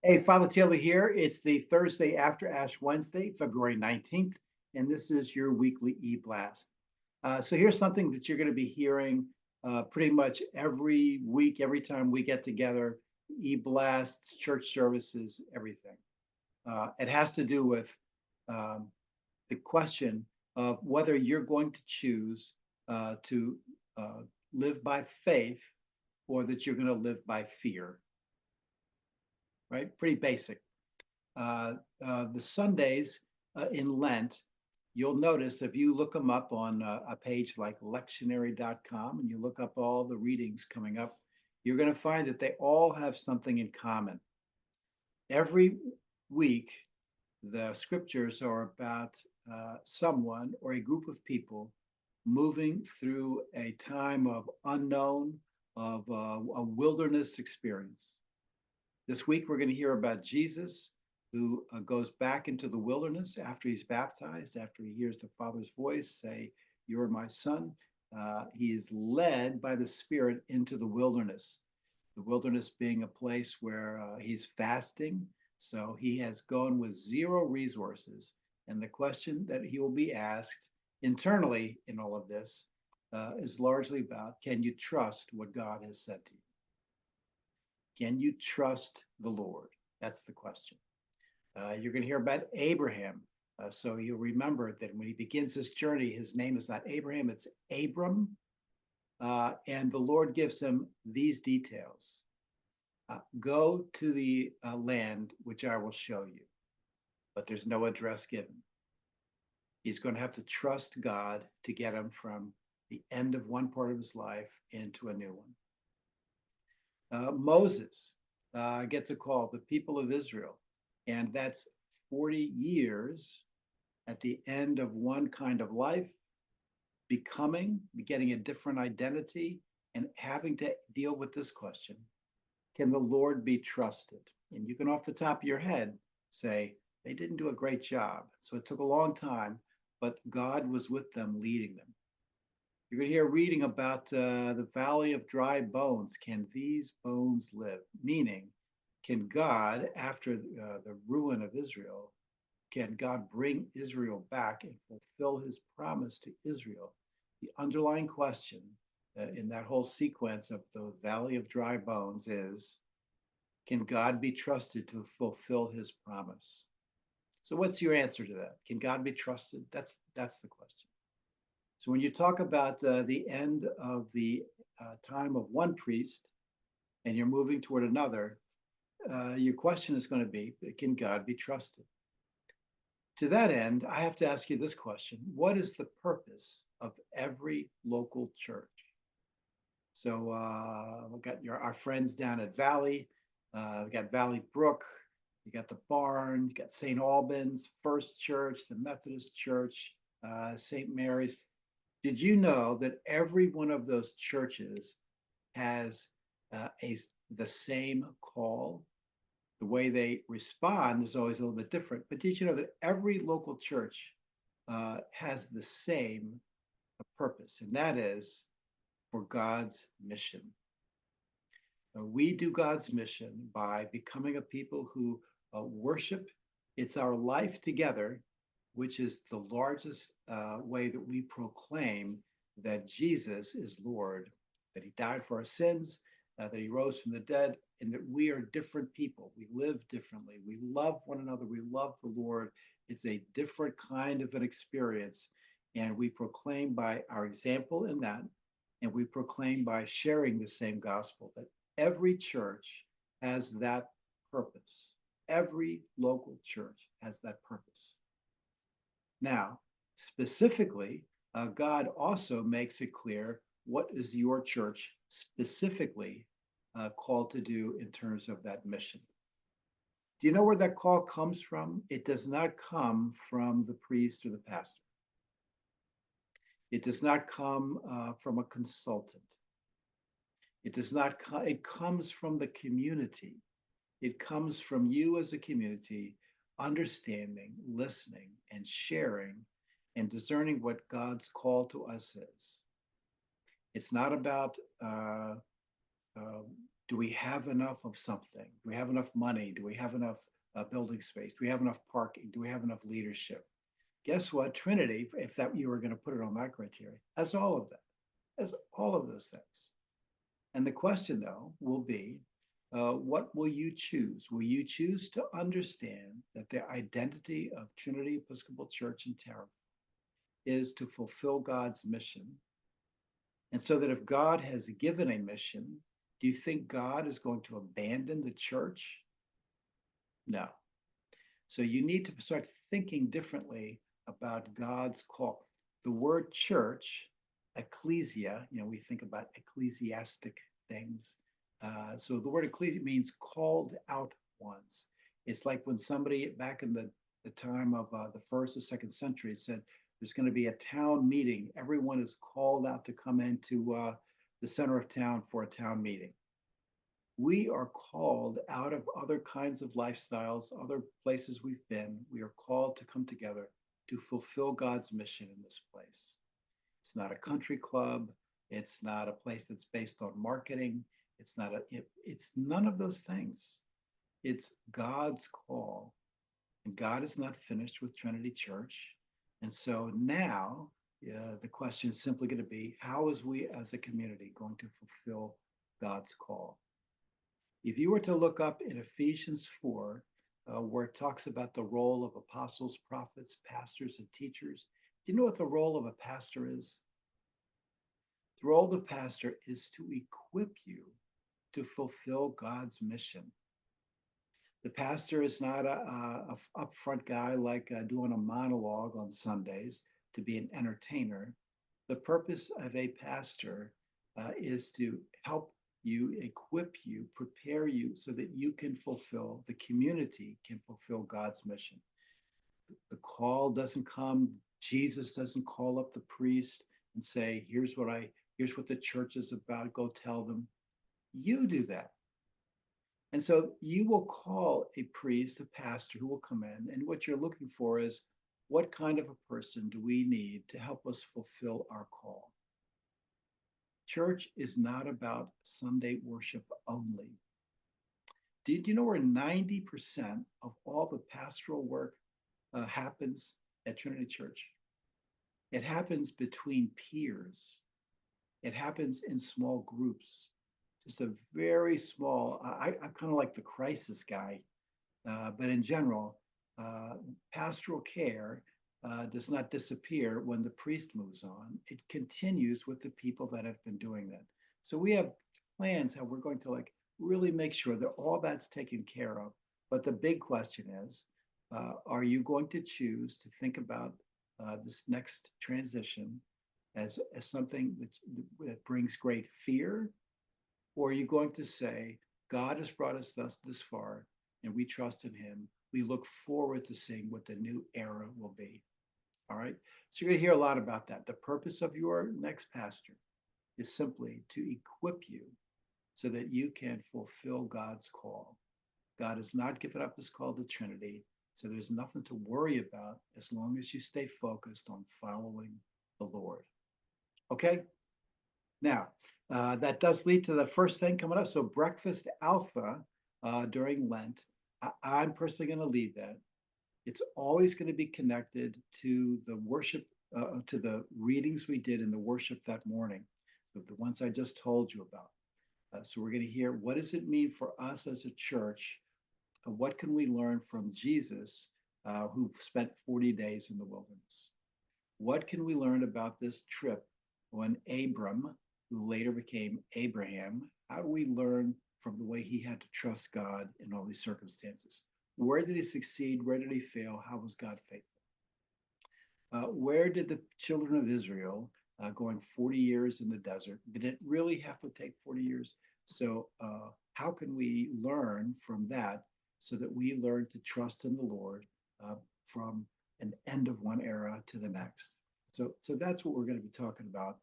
Hey, Father Taylor here. It's the Thursday after Ash Wednesday, February 19th, and this is your weekly EBlast. So here's something that you're going to be hearing pretty much every week, every time we get together, EBlasts, church services, everything. It has to do with um, the question of whether you're going to choose to live by faith or that you're going to live by fear, right? Pretty basic. The Sundays in Lent, you'll notice if you look them up on a page like lectionary.com and you look up all the readings coming up, you're going to find that they all have something in common. Every week, the scriptures are about someone or a group of people moving through a time of unknown, of a wilderness experience. This week, we're going to hear about Jesus, who goes back into the wilderness after he's baptized, after he hears the Father's voice say, "You're my son." He is led by the Spirit into the wilderness being a place where he's fasting. So he has gone with zero resources. And the question that he will be asked internally in all of this is largely about, can you trust what God has said to you? Can you trust the Lord? That's the question. You're going to hear about Abraham. So you'll remember that when he begins his journey, his name is not Abraham, it's Abram. And the Lord gives him these details. Go to the land which I will show you, but there's no address given. He's going to have to trust God to get him from the end of one part of his life into a new one. Moses gets a call, the people of Israel, and that's 40 years at the end of one kind of life, getting a different identity, and having to deal with this question: can the Lord be trusted? And you can, off the top of your head, say, they didn't do a great job. So it took a long time, but God was with them, leading them. You're going to hear reading about the valley of dry bones. Can these bones live? Meaning, can God, after the ruin of Israel, can God bring Israel back and fulfill his promise to Israel? The underlying question in that whole sequence of the valley of dry bones is, can God be trusted to fulfill his promise? So what's your answer to that? Can God be trusted? That's the question. So when you talk about the end of the time of one priest and you're moving toward another, your question is going to be, can God be trusted? To that end, I have to ask you this question: what is the purpose of every local church? So we've got our friends down at Valley, we've got Valley Brook, you got the Barn, you got St. Albans, First Church, the Methodist Church, St. Mary's. Did you know that every one of those churches has the same call? The way they respond is always a little bit different. But did you know that every local church has the same purpose, and that is for God's mission? We do God's mission by becoming a people who worship. It's our life together, which is the largest way that we proclaim that Jesus is Lord, that he died for our sins, that he rose from the dead, and that we are different people. We live differently. We love one another. We love the Lord. It's a different kind of an experience. And we proclaim by our example in that, and we proclaim by sharing the same gospel, that every church has that purpose. Every local church has that purpose. Now, specifically, God also makes it clear what is your church specifically called to do in terms of that mission. Do you know where that call comes from? It does not come from the priest or the pastor. It does not come from a consultant. It does not. It comes from the community. It comes from you as a community, understanding, listening, and sharing, and discerning what God's call to us is. It's not about Do we have enough of something? Do we have enough money? Do we have enough building space? Do we have enough parking? Do we have enough leadership? Guess what? Trinity, if that you were going to put it on that criteria, has all of that, has all of those things. And the question, though, will be, what will you choose? Will you choose to understand that the identity of Trinity Episcopal Church in Terre is to fulfill God's mission? And so that if God has given a mission, do you think God is going to abandon the church? No. So you need to start thinking differently about God's call. The word church, ecclesia, we think about ecclesiastic things. So the word ecclesia means called out ones. It's like when somebody back in the time of the first or second century said, there's going to be a town meeting. Everyone is called out to come into the center of town for a town meeting. We are called out of other kinds of lifestyles, other places we've been. We are called to come together to fulfill God's mission in this place. It's not a country club. It's not a place that's based on marketing. It's none of those things. It's God's call. And God is not finished with Trinity Church. And so now the question is simply going to be, how is we as a community going to fulfill God's call? If you were to look up in Ephesians 4, where it talks about the role of apostles, prophets, pastors, and teachers, do you know what the role of a pastor is? The role of the pastor is to equip you to fulfill God's mission. The pastor is not a upfront guy like doing a monologue on Sundays to be an entertainer. The purpose of a pastor is to help you, equip you, prepare you so that you can fulfill, the community can fulfill God's mission. The call doesn't come, Jesus doesn't call up the priest and say, here's what the church is about, go tell them. You do that. And so you will call a priest, a pastor who will come in, and what you're looking for is, what kind of a person do we need to help us fulfill our call? Church is not about Sunday worship only. Do you know where 90% of all the pastoral work happens at Trinity Church? It happens between peers. It happens in small groups. Just a very small, I'm kind of like the crisis guy, but in general, pastoral care does not disappear when the priest moves on. It continues with the people that have been doing that. So we have plans how we're going to really make sure that all that's taken care of. But the big question is, are you going to choose to think about this next transition as something that brings great fear? Or are you going to say, God has brought us this far and we trust in him. We look forward to seeing what the new era will be. All right. So you're going to hear a lot about that. The purpose of your next pastor is simply to equip you so that you can fulfill God's call. God has not given up his call to Trinity. So there's nothing to worry about as long as you stay focused on following the Lord. Okay. Now, that does lead to the first thing coming up. So Breakfast Alpha during Lent, I'm personally going to lead that. It's always going to be connected to the worship, to the readings we did in the worship that morning. So the ones I just told you about. So we're going to hear, what does it mean for us as a church? What can we learn from Jesus, who spent 40 days in the wilderness? What can we learn about this trip when Abram, who later became Abraham, how do we learn from the way he had to trust God in all these circumstances? Where did he succeed? Where did he fail? How was God faithful? Where did the children of Israel, going 40 years in the desert, did it really have to take 40 years? So how can we learn from that so that we learn to trust in the Lord from an end of one era to the next? So that's what we're going to be talking about.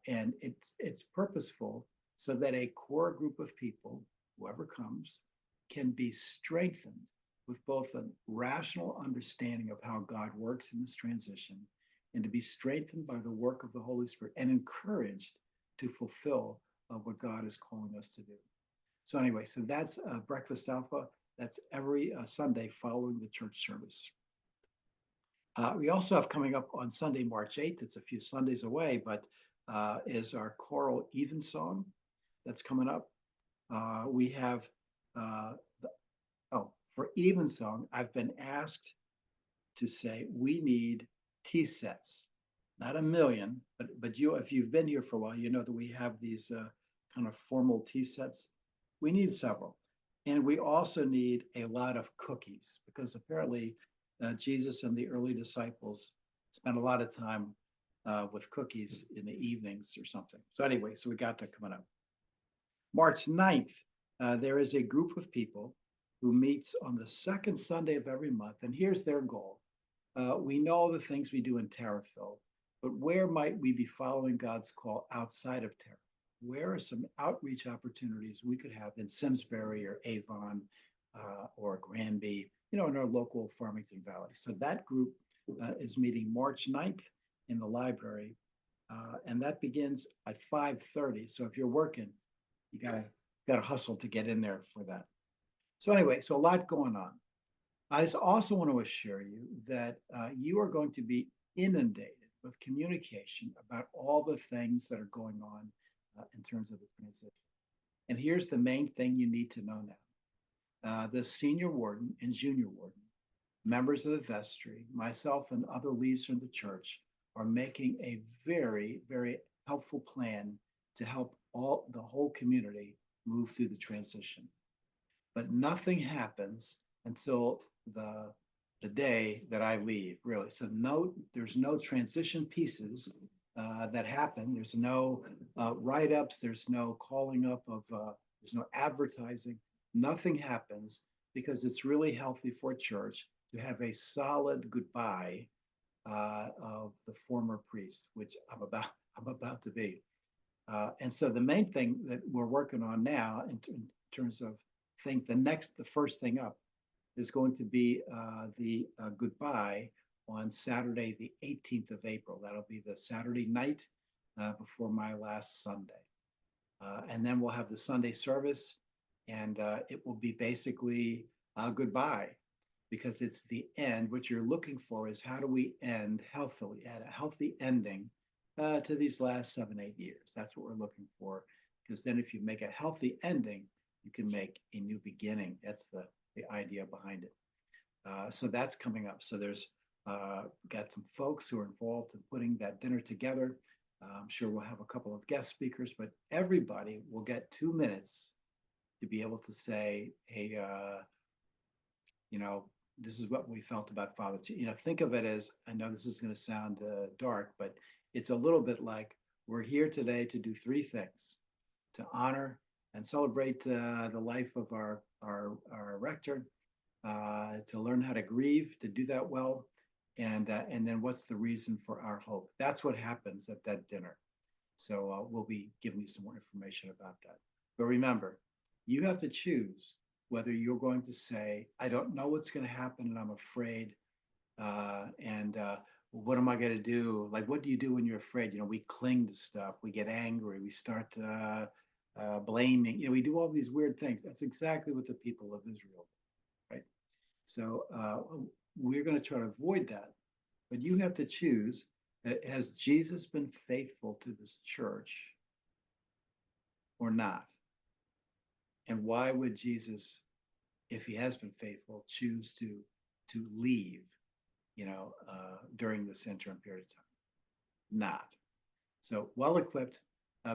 And it's purposeful so that a core group of people, whoever comes, can be strengthened with both a rational understanding of how God works in this transition and to be strengthened by the work of the Holy Spirit and encouraged to fulfill what God is calling us to do. So anyway, so that's Breakfast Alpha. That's every Sunday following the church service. We also have coming up on Sunday, March 8th, it's a few Sundays away, but is our choral evensong that's coming up. We have, for evensong, I've been asked to say we need tea sets, not a million, but you, if you've been here for a while, you know that we have these kind of formal tea sets. We need several. And we also need a lot of cookies because apparently Jesus and the early disciples spent a lot of time with cookies in the evenings or something. So anyway, so we got that coming up. March 9th, there is a group of people who meets on the second Sunday of every month. And here's their goal. We know the things we do in Terriffill, but where might we be following God's call outside of Terriffill? Where are some outreach opportunities we could have in Simsbury or Avon or Granby, in our local Farmington Valley? So that group is meeting March 9th in the library, and that begins at 5:30. So if you're working, you gotta hustle to get in there for that. So anyway, so a lot going on. I just also want to assure you that you are going to be inundated with communication about all the things that are going on in terms of the transition. And here's the main thing you need to know now. The senior warden and junior warden, members of the vestry, myself and other leaders in the church are making a very, very helpful plan to help the whole community move through the transition. But nothing happens until the day that I leave, really. So there's no transition pieces that happen. There's no write-ups. There's no calling up of. There's no advertising. Nothing happens because it's really healthy for a church to have a solid goodbye of the former priest, which I'm about to be. And so the main thing that we're working on now in terms of things, the first thing up is going to be the goodbye on Saturday, the 18th of April. That'll be the Saturday night before my last Sunday. And then we'll have the Sunday service, and it will be basically goodbye because it's the end. What you're looking for is how do we end healthily, at a healthy ending to these last 7-8 years. That's what we're looking for, because then if you make a healthy ending, you can make a new beginning. That's the idea behind it. So that's coming up. So there's got some folks who are involved in putting that dinner together. I'm sure we'll have a couple of guest speakers, but everybody will get 2 minutes to be able to say, hey, this is what we felt about Father. Think of it as, I know this is going to sound dark, but it's a little bit like we're here today to do 3 things: to honor and celebrate the life of our rector, to learn how to grieve, to do that well, and then what's the reason for our hope. That's what happens at that dinner. So we'll be giving you some more information about that. But remember, you have to choose whether you're going to say, I don't know what's going to happen and I'm afraid, and what am I going to do? Like, what do you do when you're afraid? We cling to stuff, we get angry, we start blaming, we do all these weird things. That's exactly what the people of Israel did, right? So we're going to try to avoid that, but you have to choose. Has Jesus been faithful to this church or not? And why would Jesus, if he has been faithful, choose to leave, during this interim period of time? Not. So well equipped,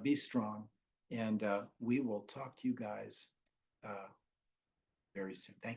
be strong, and we will talk to you guys very soon. Thank you.